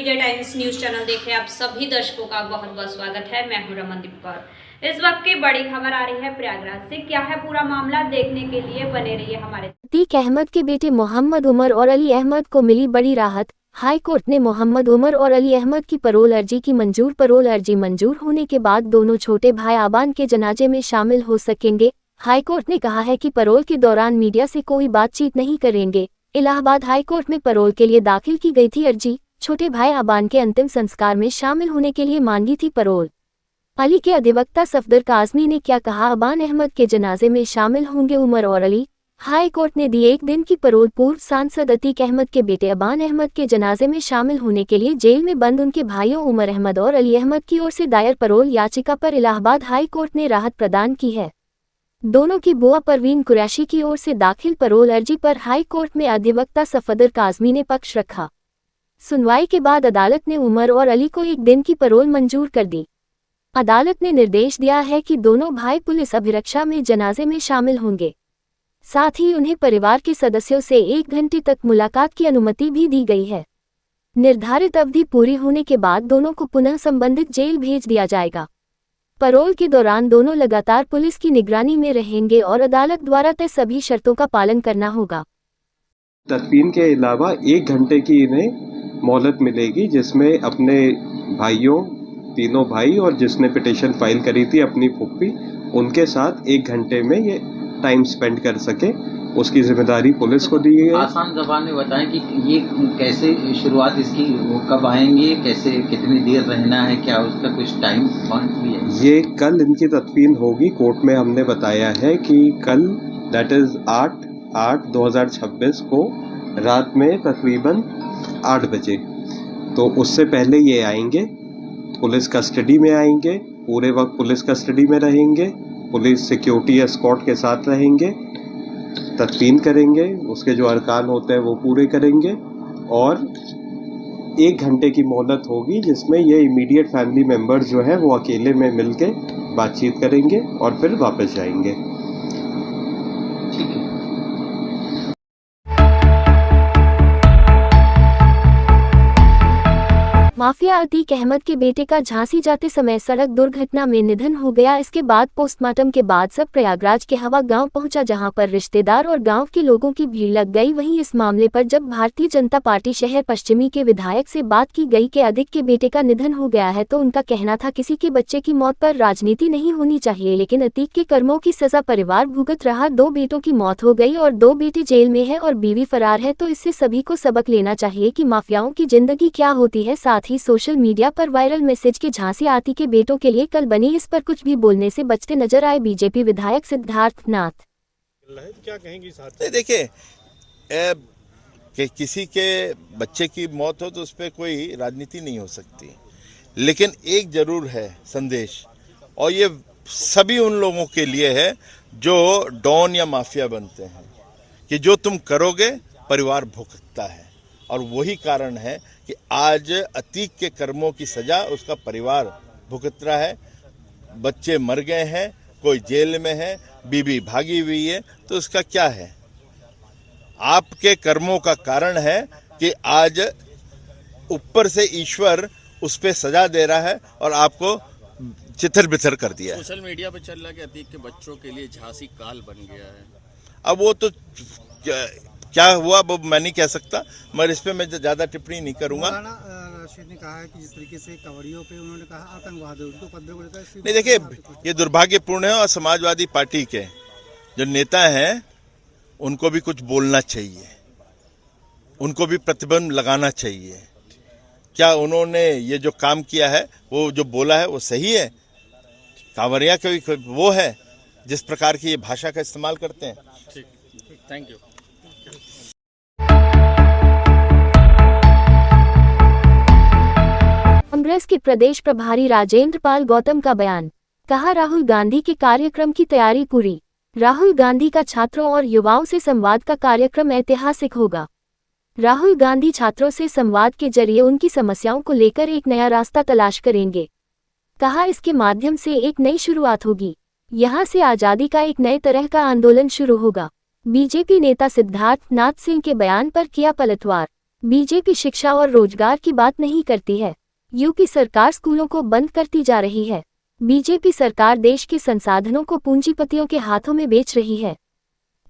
विजय times news channel देखे आप सभी दर्शकों का बहुत बहुत स्वागत है। मैं हूं रमनदीप कौर। इस वक्त की बड़ी खबर आ रही है प्रयागराज से। क्या है पूरा मामला, देखने के लिए बने रहिए हमारे। अतीक अहमद के बेटे मोहम्मद उमर और अली अहमद को मिली बड़ी राहत। हाई कोर्ट ने मोहम्मद उमर और अली अहमद की पैरोल अर्जी की मंजूर। पैरोल अर्जी मंजूर होने के बाद दोनों छोटे भाई आबान के जनाजे में शामिल हो सकेंगे। हाई कोर्ट ने कहा है कि पैरोल के दौरान मीडिया से कोई बातचीत नहीं करेंगे। इलाहाबाद हाई कोर्ट में पैरोल के लिए दाखिल की गई थी अर्जी। छोटे भाई आबान के अंतिम संस्कार में शामिल होने के लिए मांगी थी पैरोल। अली के अधिवक्ता सफदर काज़मी ने क्या कहा, आबान अहमद के जनाजे में शामिल होंगे उमर और अली। हाई कोर्ट ने दी एक दिन की पैरोल। पूर्व सांसद अतीक अहमद के बेटे आबान अहमद के जनाजे में शामिल होने के लिए जेल में बंद उनके भाइयों उमर अहमद और अली अहमद की ओर से दायर पैरोल याचिका पर इलाहाबाद हाई कोर्ट ने राहत प्रदान की है। दोनों की बुआ परवीन कुरैशी की ओर से दाखिल पैरोल अर्जी पर हाई कोर्ट में अधिवक्ता सफदर काज़मी ने पक्ष रखा। सुनवाई के बाद अदालत ने उमर और अली को एक दिन की पैरोल मंजूर कर दी। अदालत ने निर्देश दिया है कि दोनों भाई पुलिस अभिरक्षा में जनाजे में शामिल होंगे। साथ ही उन्हें परिवार के सदस्यों से 1 घंटे तक मुलाकात की अनुमति भी दी गई है। निर्धारित अवधि पूरी होने के बाद दोनों को पुनः संबंधित जेल भेज दिया जाएगा। पैरोल के दौरान दोनों लगातार पुलिस की निगरानी में रहेंगे और अदालत द्वारा तय सभी शर्तों का पालन करना होगा। तदफीन के अलावा 1 घंटे की इन्हें मोहलत मिलेगी, जिसमें अपने भाइयों, तीनों भाई और जिसने पिटीशन फाइल करी थी अपनी फूफी, उनके साथ 1 घंटे में ये टाइम स्पेंड कर सके। उसकी जिम्मेदारी पुलिस को दी है। आसान ज़बान में बताएं कि ये कैसे शुरुआत इसकी, वो कब आएंगे, कैसे, कितनी देर रहना है, क्या उसका कुछ टाइम पॉइंट भी है? ये कल इनकी तदफीन होगी। कोर्ट में हमने बताया है कि कल दैट इज 8/8/2026 को रात में तकरीबन 8 बजे, तो उससे पहले ये आएंगे, पुलिस कस्टडी में आएंगे, पूरे वक्त पुलिस कस्टडी में रहेंगे, पुलिस सिक्योरिटी एस्कॉर्ट के साथ रहेंगे, तदफीन करेंगे, उसके जो अरकान होते हैं वो पूरे करेंगे और 1 घंटे की मोहलत होगी, जिसमें ये इमीडिएट फैमिली मेम्बर्स जो है वो अकेले में मिलके बातचीत करेंगे और फिर वापस जाएंगे। माफिया अतीक अहमद के बेटे का झांसी जाते समय सड़क दुर्घटना में निधन हो गया। इसके बाद पोस्टमार्टम के बाद सब प्रयागराज के हवा गांव पहुंचा, जहां पर रिश्तेदार और गांव के लोगों की भीड़ लग गई। वहीं इस मामले पर जब भारतीय जनता पार्टी शहर पश्चिमी के विधायक से बात की गई कि अतीक के बेटे का निधन हो गया है, तो उनका कहना था किसी के बच्चे की मौत पर राजनीति नहीं होनी चाहिए, लेकिन अतीक के कर्मों की सजा परिवार भुगत रहा। 2 बेटों की मौत हो गई और 2 बेटे जेल में है और बीवी फरार है, तो इससे सभी को सबक लेना चाहिए कि माफियाओं की जिंदगी क्या होती है। साथ ही सोशल मीडिया पर वायरल मैसेज के झांसी आती के बेटों के लिए कल बनी, इस पर कुछ भी बोलने से बचते नजर आए बीजेपी विधायक सिद्धार्थ नाथ। क्या कहेंगे साथ? देखिए, कि किसी के बच्चे की मौत हो तो उस पर कोई राजनीति नहीं हो सकती, लेकिन एक जरूर है संदेश, और ये सभी उन लोगों के लिए है जो डॉन या माफिया बनते हैं, कि जो तुम करोगे परिवार भुगतता है। और वही कारण है कि आज अतीक के कर्मों की सजा उसका परिवार भुगत रहा है। बच्चे मर गए हैं, कोई जेल में है, बीवी भागी हुई है, तो उसका क्या है? आपके कर्मों का कारण है कि आज ऊपर से ईश्वर उस पे सजा दे रहा है और आपको चिथर बिथर कर दिया है। सोशल मीडिया पे चल रहा है कि अतीक के बच्चों के लिए झांसी काल बन गया है। अब वो तो क्या हुआ वो मैं नहीं कह सकता, मगर इस पे मैं ज़्यादा टिप्पणी नहीं करूंगा। रशीद ने कहा है कि जिस तरीके से कवड़ियों पे उन्होंने कहा आतंकवाद है, उनको पद नहीं, देखिए ये दुर्भाग्यपूर्ण है और समाजवादी पार्टी के जो नेता हैं उनको भी कुछ बोलना चाहिए, उनको भी प्रतिबंध लगाना चाहिए। क्या उन्होंने ये जो काम किया है, वो जो बोला है वो सही है? कांवरिया कोई वो है जिस प्रकार की ये भाषा का इस्तेमाल करते हैं? ठीक, थैंक यू। कांग्रेस के प्रदेश प्रभारी राजेंद्र पाल गौतम का बयान। कहा, राहुल गांधी के कार्यक्रम की तैयारी पूरी। राहुल गांधी का छात्रों और युवाओं से संवाद का कार्यक्रम ऐतिहासिक होगा। राहुल गांधी छात्रों से संवाद के जरिए उनकी समस्याओं को लेकर एक नया रास्ता तलाश करेंगे। कहा, इसके माध्यम से एक नई शुरुआत होगी। यहां से आजादी का एक नए तरह का आंदोलन शुरू होगा। बीजेपी नेता सिद्धार्थ नाथ सिंह के बयान पर किया पलटवार। बीजेपी शिक्षा और रोजगार की बात नहीं करती है। यूपी सरकार स्कूलों को बंद करती जा रही है। बीजेपी सरकार देश के संसाधनों को पूंजीपतियों के हाथों में बेच रही है।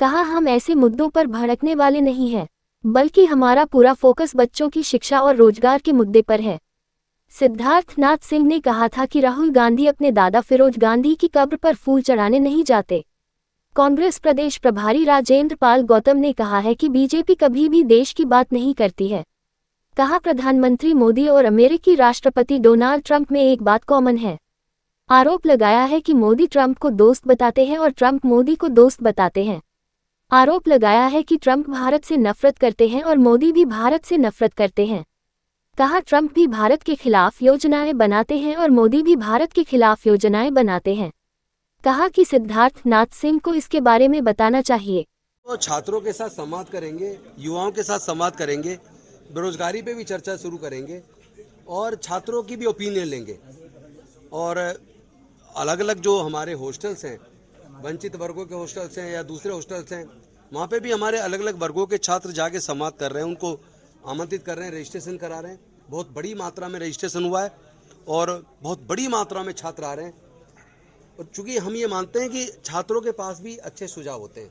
कहा, हम ऐसे मुद्दों पर भड़कने वाले नहीं हैं, बल्कि हमारा पूरा फोकस बच्चों की शिक्षा और रोजगार के मुद्दे पर है। सिद्धार्थ नाथ सिंह ने कहा था कि राहुल गांधी अपने दादा फिरोज गांधी की कब्र पर फूल चढ़ाने नहीं जाते। कांग्रेस प्रदेश प्रभारी राजेंद्र पाल गौतम ने कहा है कि बीजेपी कभी भी देश की बात नहीं करती है। कहा, प्रधानमंत्री मोदी और अमेरिकी राष्ट्रपति डोनाल्ड ट्रंप में एक बात कॉमन है। आरोप लगाया है कि मोदी ट्रंप को दोस्त बताते हैं और ट्रंप मोदी को दोस्त बताते हैं। आरोप लगाया है कि ट्रंप भारत से नफरत करते हैं और मोदी भी भारत से नफरत करते हैं। कहा, ट्रंप भी भारत के खिलाफ योजनाएं बनाते हैं और मोदी भी भारत के खिलाफ योजनाएं बनाते हैं। कहा कि सिद्धार्थ नाथ सिंह को इसके बारे में बताना चाहिए। तो छात्रों के साथ संवाद करेंगे, युवाओं के साथ संवाद करेंगे, बेरोजगारी पे भी चर्चा शुरू करेंगे और छात्रों की भी ओपिनियन लेंगे। और अलग अलग जो हमारे हॉस्टल्स हैं, वंचित वर्गों के हॉस्टल्स हैं या दूसरे हॉस्टल्स हैं, वहाँ पे भी हमारे अलग अलग वर्गों के छात्र जाके संवाद कर रहे हैं, उनको आमंत्रित कर रहे हैं, रजिस्ट्रेशन करा रहे हैं। बहुत बड़ी मात्रा में रजिस्ट्रेशन हुआ है और बहुत बड़ी मात्रा में छात्र आ रहे हैं। और चूंकि हम ये मानते हैं कि छात्रों के पास भी अच्छे सुझाव होते हैं,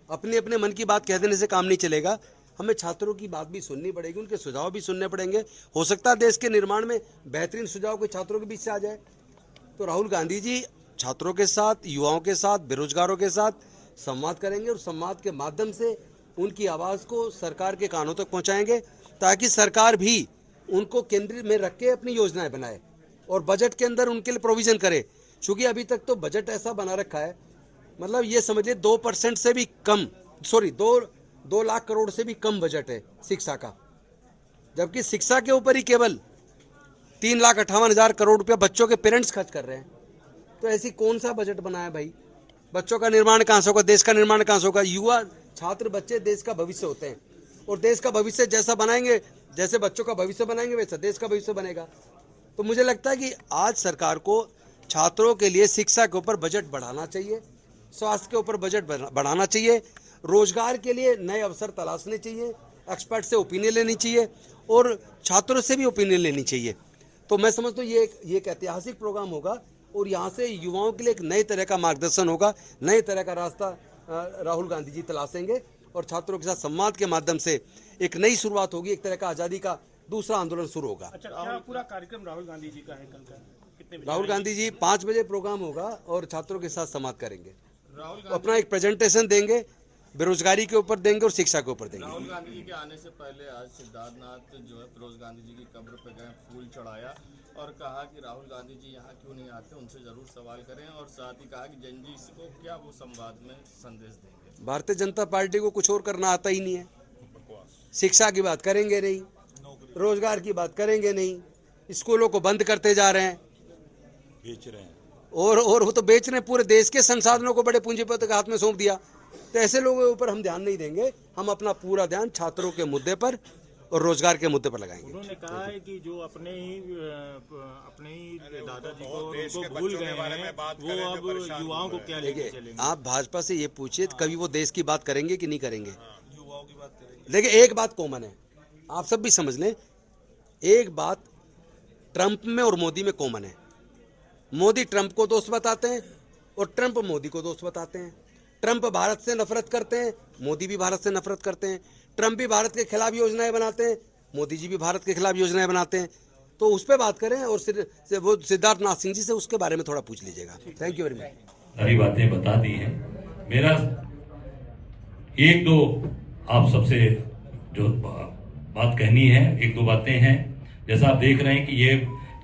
अपने अपने मन की बात कह देने से काम नहीं चलेगा, हमें छात्रों की बात भी सुननी पड़ेगी, उनके सुझाव भी सुनने पड़ेंगे। हो सकता है देश के निर्माण में बेहतरीन सुझाव कोई छात्रों के बीच से आ जाए। तो राहुल गांधी जी छात्रों के साथ, युवाओं के साथ, बेरोजगारों के साथ संवाद करेंगे और संवाद के माध्यम से उनकी आवाज़ को सरकार के कानों तक पहुंचाएंगे, ताकि सरकार भी उनको केंद्र में रख के अपनी योजनाएं बनाए और बजट के अंदर उनके लिए प्रोविजन करे। क्योंकि अभी तक तो बजट ऐसा बना रखा है, मतलब ये समझिए 2% से भी कम, 2 लाख करोड़ से भी कम बजट है शिक्षा का, जबकि शिक्षा के ऊपर ही केवल 3,58,000 करोड़ रुपया बच्चों के पेरेंट्स खर्च कर रहे हैं। तो ऐसी कौन सा बजट बनाया भाई? बच्चों का निर्माण कहाँ से होगा? देश का निर्माण कहाँ से होगा? युवा छात्र बच्चे देश का भविष्य होते हैं और देश का भविष्य जैसा बनाएंगे, जैसे बच्चों का भविष्य बनाएंगे वैसा देश का भविष्य बनेगा। तो मुझे लगता है कि आज सरकार को छात्रों के लिए शिक्षा के ऊपर बजट बढ़ाना चाहिए, स्वास्थ्य के ऊपर बजट बढ़ाना चाहिए, रोजगार के लिए नए अवसर तलाशने चाहिए, एक्सपर्ट से ओपिनियन लेनी चाहिए और छात्रों से भी ओपिनियन लेनी चाहिए। तो मैं समझता हूँ ये एक ऐतिहासिक प्रोग्राम होगा और यहाँ से युवाओं के लिए एक नए तरह का मार्गदर्शन होगा, नए तरह का रास्ता राहुल गांधी जी तलाशेंगे और छात्रों के साथ संवाद के माध्यम से एक नई शुरुआत होगी, एक तरह का आज़ादी का दूसरा आंदोलन शुरू होगा। अच्छा, क्या पूरा कार्यक्रम राहुल गांधी जी का है कल का? राहुल गांधी जी 5 बजे प्रोग्राम होगा और छात्रों के साथ संवाद करेंगे, अपना एक प्रेजेंटेशन देंगे, बेरोजगारी के ऊपर देंगे और शिक्षा के ऊपर देंगे। राहुल गांधी जी के आने से पहले आज सिद्धार्थ नाथ जो है फिरोज गांधी जी की कब्र पर गए, फूल चढ़ाया और कहा कि राहुल गांधी जी यहाँ क्यों नहीं आते, उनसे जरूर सवाल करें और साथ ही कहा कि जनजी को क्या वो संवाद में संदेश देंगे। भारतीय जनता पार्टी को कुछ और करना आता ही नहीं है, शिक्षा की बात करेंगे नहीं, रोजगार की बात करेंगे नहीं, स्कूलों को बंद करते जा रहे हैं, बेच रहे हैं और वो तो बेच रहे हैं, पूरे देश के संसाधनों को बड़े पूंजीपति के हाथ में सौंप दिया। तो ऐसे लोगों के ऊपर हम ध्यान नहीं देंगे, हम अपना पूरा ध्यान छात्रों के मुद्दे पर और रोजगार के मुद्दे पर लगाएंगे। उन्होंने कहा है कि जो अपने ही दादाजी को उनको भूल गए हैं, वो अब युवाओं को क्या लेके चलेंगे? आप भाजपा से ये पूछिए कभी वो देश की बात करेंगे कि नहीं करेंगे? युवाओं की बात करेंगे। देखिए एक बात कॉमन है, आप सब भी समझ लें, एक बात ट्रंप में और मोदी में कॉमन है। मोदी ट्रंप को दोस्त बताते हैं और ट्रंप मोदी को दोस्त बताते हैं। ट्रंप भारत से नफरत करते हैं, मोदी भी भारत से नफरत करते हैं। ट्रंप भी भारत के खिलाफ योजनाएं बनाते हैं, मोदी जी भी भारत के खिलाफ योजनाएं बनाते हैं। तो उस पर बात करें और वो सिद्धार्थ नाथ सिंह जी से उसके बारे में थोड़ा पूछ लीजिएगा। Thank you very much. सारी बातें बता दी हैं। मेरा एक दो आप सबसे जो बात कहनी है, एक दो बातें हैं। जैसा आप देख रहे हैं कि ये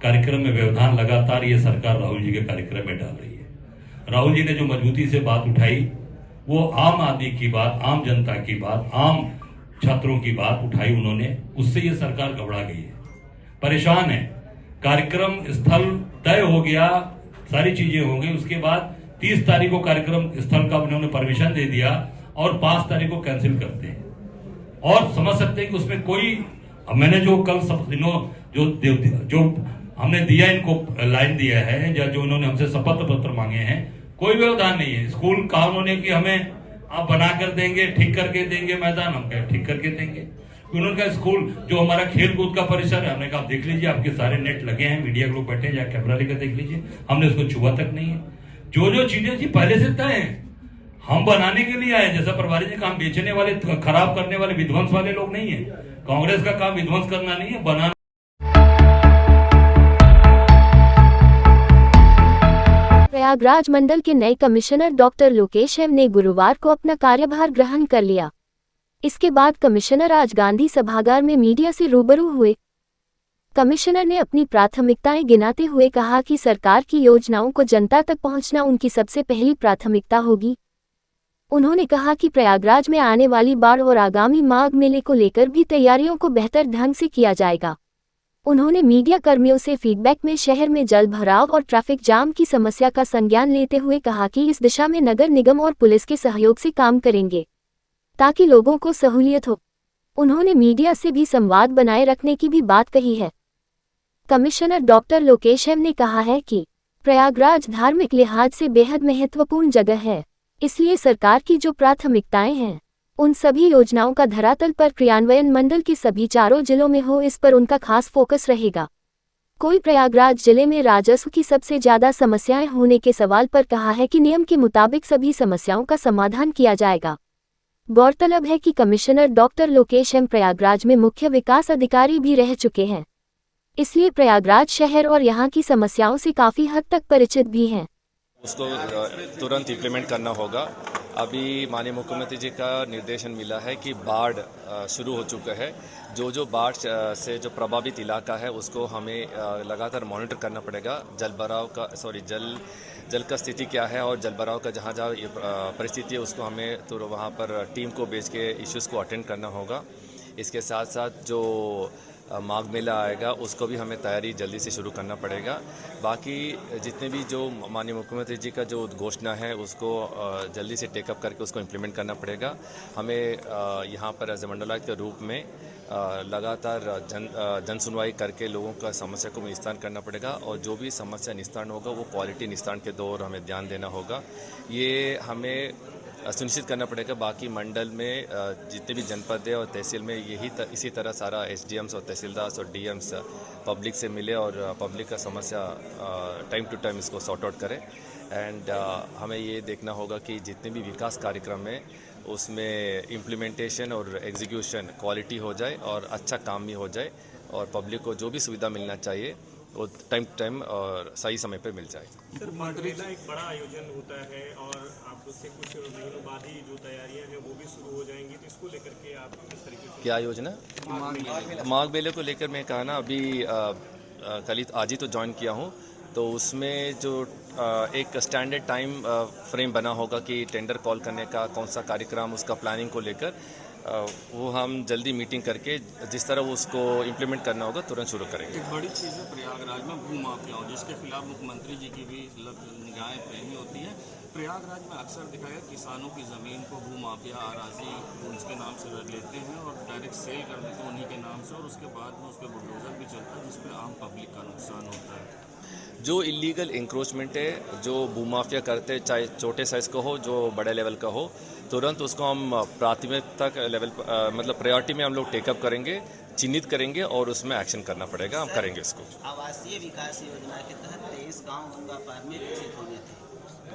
कार्यक्रम में व्यवधान लगातार ये सरकार राहुल जी के कार्यक्रम में डाल रही है। राहुल जी ने जो मजबूती से बात उठाई वो आम आदमी की बात, आम जनता की बात, आम छात्रों की बात उठाई उन्होंने, उससे ये सरकार घबरा गई है, परेशान है। कार्यक्रम स्थल तय हो गया, सारी चीजें हो गई, उसके बाद 30 तारीख को कार्यक्रम स्थल का उन्होंने परमिशन दे दिया और 5 तारीख को कैंसिल करते हैं। और समझ सकते हैं कि उसमें कोई, मैंने जो कल जो हमने दिया, इनको लाइन दिया है या जो उन्होंने हमसे शपथ पत्र मांगे हैं, कोई व्यवधान नहीं है। स्कूल कहा उन्होंने कि हमें आप बना कर देंगे, ठीक करके देंगे मैदान, हम कहे ठीक करके देंगे। उन्होंने कहा स्कूल जो हमारा खेल कूद का परिसर है, हमने कहा देख लीजिए, आपके सारे नेट लगे हैं, मीडिया के लोग बैठे हैं, या कैमरा लेकर देख लीजिए, हमने उसको छुआ तक नहीं है। जो चीजें जी पहले से तय है, हम बनाने के लिए आए। जैसा प्रभारी जी काम बेचने वाले, खराब करने वाले, विध्वंस वाले लोग नहीं है। कांग्रेस का काम विध्वंस करना नहीं है, बनाना। प्रयागराज मंडल के नए कमिश्नर डॉक्टर लोकेश एम ने गुरुवार को अपना कार्यभार ग्रहण कर लिया। इसके बाद कमिश्नर आज गांधी सभागार में मीडिया से रूबरू हुए। कमिश्नर ने अपनी प्राथमिकताएं गिनाते हुए कहा कि सरकार की योजनाओं को जनता तक पहुंचना उनकी सबसे पहली प्राथमिकता होगी। उन्होंने कहा कि प्रयागराज में आने वाली बाढ़ और आगामी माघ मेले को लेकर भी तैयारियों को बेहतर ढंग से किया जाएगा। उन्होंने मीडिया कर्मियों से फीडबैक में शहर में जल भराव और ट्रैफिक जाम की समस्या का संज्ञान लेते हुए कहा कि इस दिशा में नगर निगम और पुलिस के सहयोग से काम करेंगे ताकि लोगों को सहूलियत हो। उन्होंने मीडिया से भी संवाद बनाए रखने की भी बात कही है। कमिश्नर डॉक्टर लोकेश एम ने कहा है कि प्रयागराज धार्मिक लिहाज से बेहद महत्वपूर्ण जगह है, इसलिए सरकार की जो प्राथमिकताएं हैं उन सभी योजनाओं का धरातल पर क्रियान्वयन मंडल के सभी 4 जिलों में हो, इस पर उनका खास फोकस रहेगा। कोई प्रयागराज जिले में राजस्व की सबसे ज्यादा समस्याएं होने के सवाल पर कहा है कि नियम के मुताबिक सभी समस्याओं का समाधान किया जाएगा। गौरतलब है कि commissioner doctor Lokesh M Prayagraj में मुख्य विकास अधिकारी भी रह चुके हैं, इसलिए प्रयागराज शहर और यहाँ की समस्याओं से काफी हद तक परिचित भी हैं। उसको तुरंत इम्प्लीमेंट करना होगा। अभी माननीय मुख्यमंत्री जी का निर्देशन मिला है कि बाढ़ शुरू हो चुका है। जो बाढ़ से जो प्रभावित इलाका है उसको हमें लगातार मॉनिटर करना पड़ेगा। जल का स्थिति क्या है और जल भराव का जहाँ परिस्थिति है उसको हमें तो वहाँ पर टीम को भेज के इश्यूज़ को अटेंड करना होगा। इसके साथ साथ जो माघ मेला आएगा उसको भी हमें तैयारी जल्दी से शुरू करना पड़ेगा। बाकी जितने भी जो माननीय मुख्यमंत्री जी का जो घोषणा है उसको जल्दी से टेकअप करके उसको इम्प्लीमेंट करना पड़ेगा। हमें यहाँ पर एज ए मंडलायुक्त के रूप में लगातार जन सुनवाई करके लोगों का समस्या को निस्तारण करना पड़ेगा और जो भी समस्या निस्तारण होगा वो क्वालिटी निस्तारण के दौर हमें ध्यान देना होगा। ये हमें सुनिश्चित करना पड़ेगा। बाकी मंडल में जितने भी जनपद है और तहसील में इसी तरह सारा एसडीएम्स और तहसीलदार और डीएम्स पब्लिक से मिले और पब्लिक का समस्या टाइम टू टाइम इसको सॉर्ट आउट करें। एंड हमें ये देखना होगा कि जितने भी विकास कार्यक्रम है उसमें इम्प्लीमेंटेशन और एग्जीक्यूशन क्वालिटी हो जाए और अच्छा काम भी हो जाए और पब्लिक को जो भी सुविधा मिलना चाहिए वो टाइम टू टाइम और सही समय पर मिल जाए। सर, मंडला एक बड़ा आयोजन होता है और आप उससे कुछ महीनों बाद ही जो तैयारियां हैं वो भी शुरू हो जाएंगी, तो इसको लेकर के आप किस तरीके से? क्या योजना? माघ मेले को लेकर मैं कहा ना, अभी कल आज ही तो ज्वाइन किया हूँ, तो उसमें जो एक स्टैंडर्ड टाइम फ्रेम बना होगा कि टेंडर कॉल करने का कौन सा कार्यक्रम, उसका प्लानिंग को लेकर वो हम जल्दी मीटिंग करके जिस तरह वो उसको इम्प्लीमेंट करना होगा तुरंत शुरू करेंगे। एक बड़ी चीज़ है प्रयागराज में भू माफियाओं, जिसके खिलाफ मुख्यमंत्री जी की भी निगाहें पैनी होती है। प्रयागराज में अक्सर दिखाया किसानों की ज़मीन को भू माफिया आराजी उसके नाम से लेते हैं और डायरेक्ट सेल कर देते हैं उन्हीं के नाम से, और उसके बाद में उस पर बुलडोजर भी चलता है जिसमें आम पब्लिक का नुकसान होता है। जो इलीगल इंक्रोचमेंट है, जो भूमाफिया करते, चाहे छोटे साइज का हो जो बड़े लेवल का हो, तुरंत उसको हम प्राथमिकता लेवल मतलब प्रायोरिटी में हम लोग टेकअप करेंगे, चिन्हित करेंगे और उसमें एक्शन करना पड़ेगा। हम करेंगे इसको। आवासीय विकास योजना के तहत 23 गाँव गंगा पार में विकसित होने थे,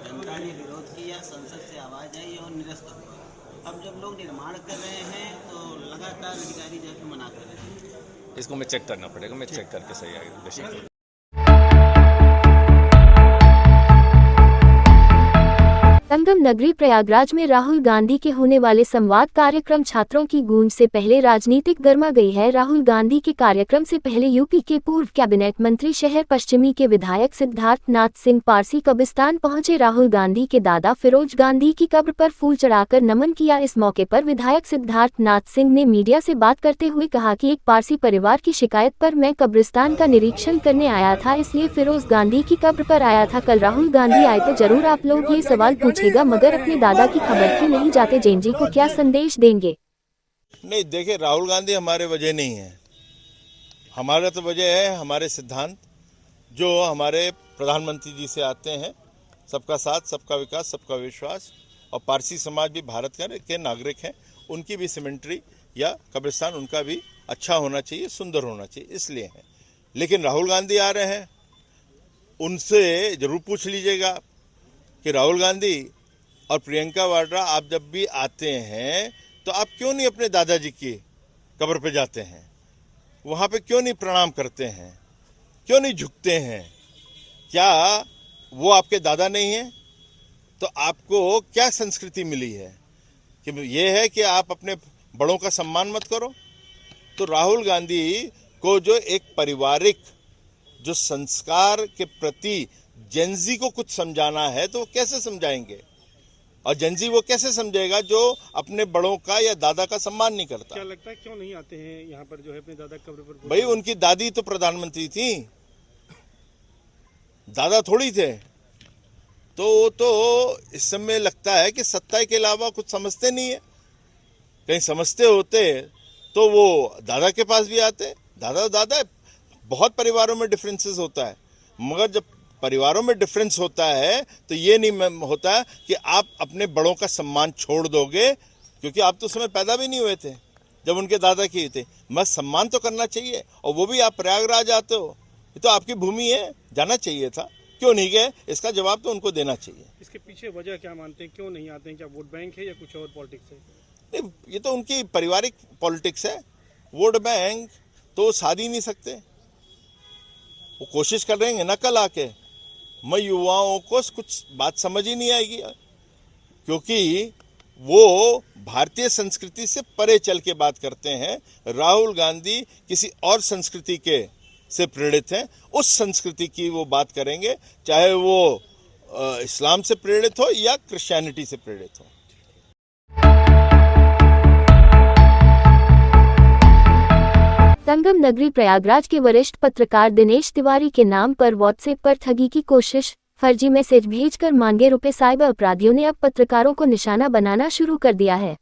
जनता ने विरोध किया, संसद से आवाज आई और निरस्त हुआ। अब जब लोग निर्माण कर रहे हैं तो लगातार अधिकारी जाके मना कर रहे हैं। इसको मैं चेक करना पड़ेगा, मैं चेक करके सही आएगा। संगम नगरी प्रयागराज में राहुल गांधी के होने वाले संवाद कार्यक्रम छात्रों की गूंज से पहले राजनीतिक गर्मा गई है। राहुल गांधी के कार्यक्रम से पहले यूपी के पूर्व कैबिनेट मंत्री शहर पश्चिमी के विधायक सिद्धार्थ नाथ सिंह पारसी कब्रिस्तान पहुंचे। राहुल गांधी के दादा फिरोज गांधी की कब्र पर फूल चढ़ाकर नमन किया। इस मौके पर विधायक सिद्धार्थ नाथ सिंह ने मीडिया से बात करते हुए कहा कि एक पारसी परिवार की शिकायत पर मैं कब्रिस्तान का निरीक्षण करने आया था, इसलिए फिरोज गांधी की कब्र पर आया था। कल राहुल गांधी आए तो जरूर आप लोग ये सवाल पूछेगा, मगर अपने दादा की खबर क्यों नहीं जाते? जेनजी को क्या संदेश देंगे? नहीं, देखिए, राहुल गांधी हमारे वजह नहीं है, हमारा तो वजह है हमारे सिद्धांत जो हमारे प्रधानमंत्री जी से आते हैं, सबका साथ, सबका विकास, सबका विश्वास। और पारसी समाज भी भारत के नागरिक हैं, उनकी भी सिमेंट्री या कब्रिस्तान उनका भी अच्छा होना चाहिए, सुंदर होना चाहिए, इसलिए है। लेकिन राहुल गांधी आ रहे हैं, उनसे जरूर पूछ लीजिएगा कि राहुल गांधी और प्रियंका वाड्रा, आप जब भी आते हैं तो आप क्यों नहीं अपने दादाजी की कब्र पे जाते हैं, वहाँ पे क्यों नहीं प्रणाम करते हैं, क्यों नहीं झुकते हैं? क्या वो आपके दादा नहीं हैं? तो आपको क्या संस्कृति मिली है कि ये है कि आप अपने बड़ों का सम्मान मत करो? तो राहुल गांधी को जो एक पारिवारिक जो संस्कार के प्रति जेनजी को कुछ समझाना है तो वो कैसे समझाएंगे? और जेनजी वो कैसे समझेगा जो अपने बड़ों का या दादा का सम्मान नहीं करता? क्या लगता है क्यों नहीं आते हैं यहाँ पर जो है अपने दादा कब्र पर? भाई उनकी दादी तो प्रधानमंत्री थी, दादा थोड़ी थे। तो वो तो इस समय लगता है कि सत्ता के अलावा कुछ समझते नहीं है। कहीं समझते होते तो वो दादा के पास भी आते। दादा बहुत परिवारों में डिफरेंसेस होता है, मगर जब परिवारों में डिफरेंस होता है तो ये नहीं होता कि आप अपने बड़ों का सम्मान छोड़ दोगे, क्योंकि आप तो उस समय पैदा भी नहीं हुए थे जब उनके दादा किए थे। मस्त सम्मान तो करना चाहिए, और वो भी आप प्रयागराज आते हो, ये तो आपकी भूमि है, जाना चाहिए था, क्यों नहीं गए? इसका जवाब तो उनको देना चाहिए। इसके पीछे वजह क्या मानते हैं, क्यों नहीं आते हैं? क्या वोट बैंक है या कुछ और पॉलिटिक्स है? नहीं, ये तो उनकी पारिवारिक पॉलिटिक्स है। वोट बैंक तो साध ही नहीं सकते। वो कोशिश कर रहे हैं ना, कल आके मैं युवाओं को कुछ बात समझ ही नहीं आएगी, क्योंकि वो भारतीय संस्कृति से परे चल के बात करते हैं। राहुल गांधी किसी और संस्कृति के से प्रेरित हैं, उस संस्कृति की वो बात करेंगे, चाहे वो इस्लाम से प्रेरित हो या क्रिश्चियनिटी से प्रेरित हो। संगम नगरी प्रयागराज के वरिष्ठ पत्रकार दिनेश तिवारी के नाम पर व्हाट्सएप पर ठगी की कोशिश, फर्जी मैसेज भेजकर मांगे रुपए। साइबर अपराधियों ने अब पत्रकारों को निशाना बनाना शुरू कर दिया है।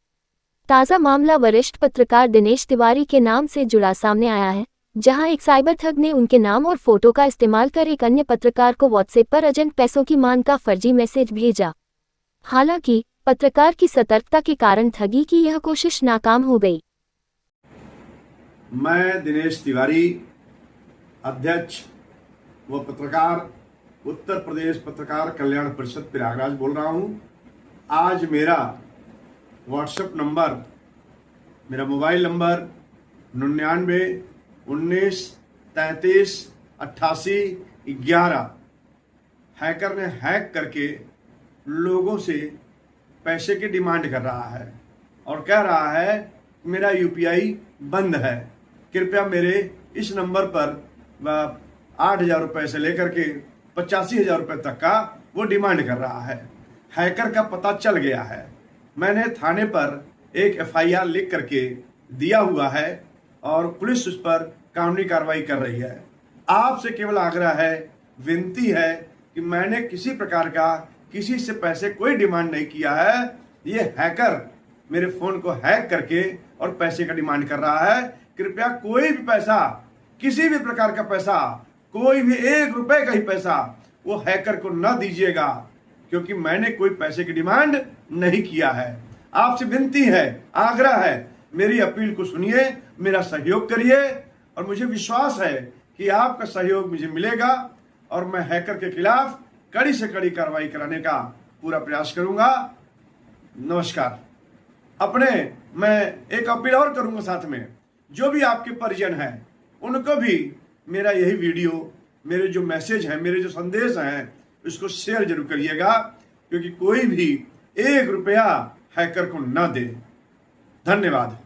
ताज़ा मामला वरिष्ठ पत्रकार दिनेश तिवारी के नाम से जुड़ा सामने आया है, जहां एक साइबर ठग ने उनके नाम और फोटो का इस्तेमाल कर एक अन्य पत्रकार को व्हाट्सएप पर अर्जेंट पैसों की मांग का फर्जी मैसेज भेजा। हालांकि पत्रकार की सतर्कता के कारण ठगी की यह कोशिश नाकाम हो गई। मैं दिनेश तिवारी, अध्यक्ष व पत्रकार, उत्तर प्रदेश पत्रकार कल्याण परिषद प्रयागराज बोल रहा हूं। आज मेरा व्हाट्सएप नंबर, मेरा मोबाइल नंबर 99-19-33-88-11 हैकर ने हैक करके लोगों से पैसे की डिमांड कर रहा है और कह रहा है मेरा यूपीआई बंद है, कृपया मेरे इस नंबर पर 8,000 रुपये से लेकर के 85,000 रुपये तक का वो डिमांड कर रहा है। हैकर का पता चल गया है, मैंने थाने पर एक एफआईआर लिख करके दिया हुआ है और पुलिस उस पर कानूनी कार्रवाई कर रही है। आपसे केवल आग्रह है, विनती है कि मैंने किसी प्रकार का किसी से पैसे कोई डिमांड नहीं किया है। ये हैकर मेरे फोन को हैक करके और पैसे का डिमांड कर रहा है। कृपया कोई भी पैसा, किसी भी प्रकार का पैसा, कोई भी 1 रुपए का ही पैसा वो हैकर को न दीजिएगा, क्योंकि मैंने कोई पैसे की डिमांड नहीं किया है। आपसे विनती है, आग्रह है, मेरी अपील को सुनिए, मेरा सहयोग करिए और मुझे विश्वास है कि आपका सहयोग मुझे मिलेगा और मैं हैकर के खिलाफ कड़ी से कड़ी कार्रवाई कराने का पूरा प्रयास करूंगा। नमस्कार। मैं एक अपील और करूंगा साथ में, जो भी आपके परिजन हैं उनको भी मेरा यही वीडियो, मेरे जो मैसेज हैं, मेरे जो संदेश हैं, उसको शेयर जरूर करिएगा, क्योंकि कोई भी 1 रुपया हैकर को न दे। धन्यवाद।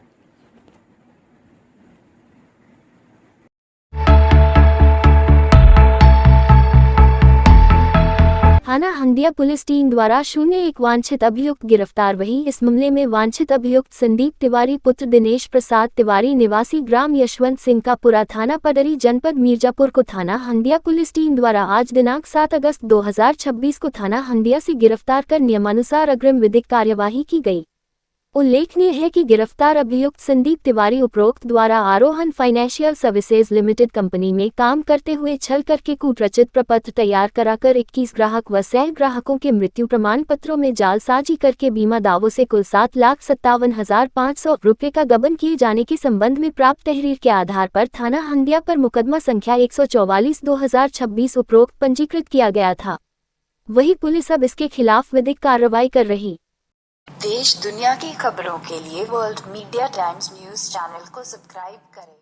थाना हंडिया पुलिस टीम द्वारा 01 वांछित अभियुक्त गिरफ्तार। वहीं इस मामले में वांछित अभियुक्त संदीप तिवारी पुत्र दिनेश प्रसाद तिवारी निवासी ग्राम यशवंत सिंह का पुरा थाना पडरी जनपद मिर्जापुर को थाना हंडिया पुलिस टीम द्वारा आज दिनांक 7 अगस्त 2026 को थाना हंडिया से गिरफ्तार कर नियमानुसार अग्रिम विधिक कार्यवाही की गई। उल्लेखनीय है कि गिरफ्तार अभियुक्त संदीप तिवारी उपरोक्त द्वारा आरोहण फाइनेंशियल सर्विसेज लिमिटेड कंपनी में काम करते हुए छल करके कूटरचित प्रपत्र तैयार कराकर 21 ग्राहक व 100 ग्राहकों के मृत्यु प्रमाण पत्रों में जालसाजी करके बीमा दावों से कुल 7,57,500 रुपये का गबन किए जाने के संबंध में प्राप्त तहरीर के आधार पर थाना हंडिया पर मुकदमा संख्या 144/2026 उपरोक्त पंजीकृत किया गया था। वही पुलिस अब इसके खिलाफ विधिक कार्रवाई कर रही। देश दुनिया की खबरों के लिए world media times news channel को सब्सक्राइब करें।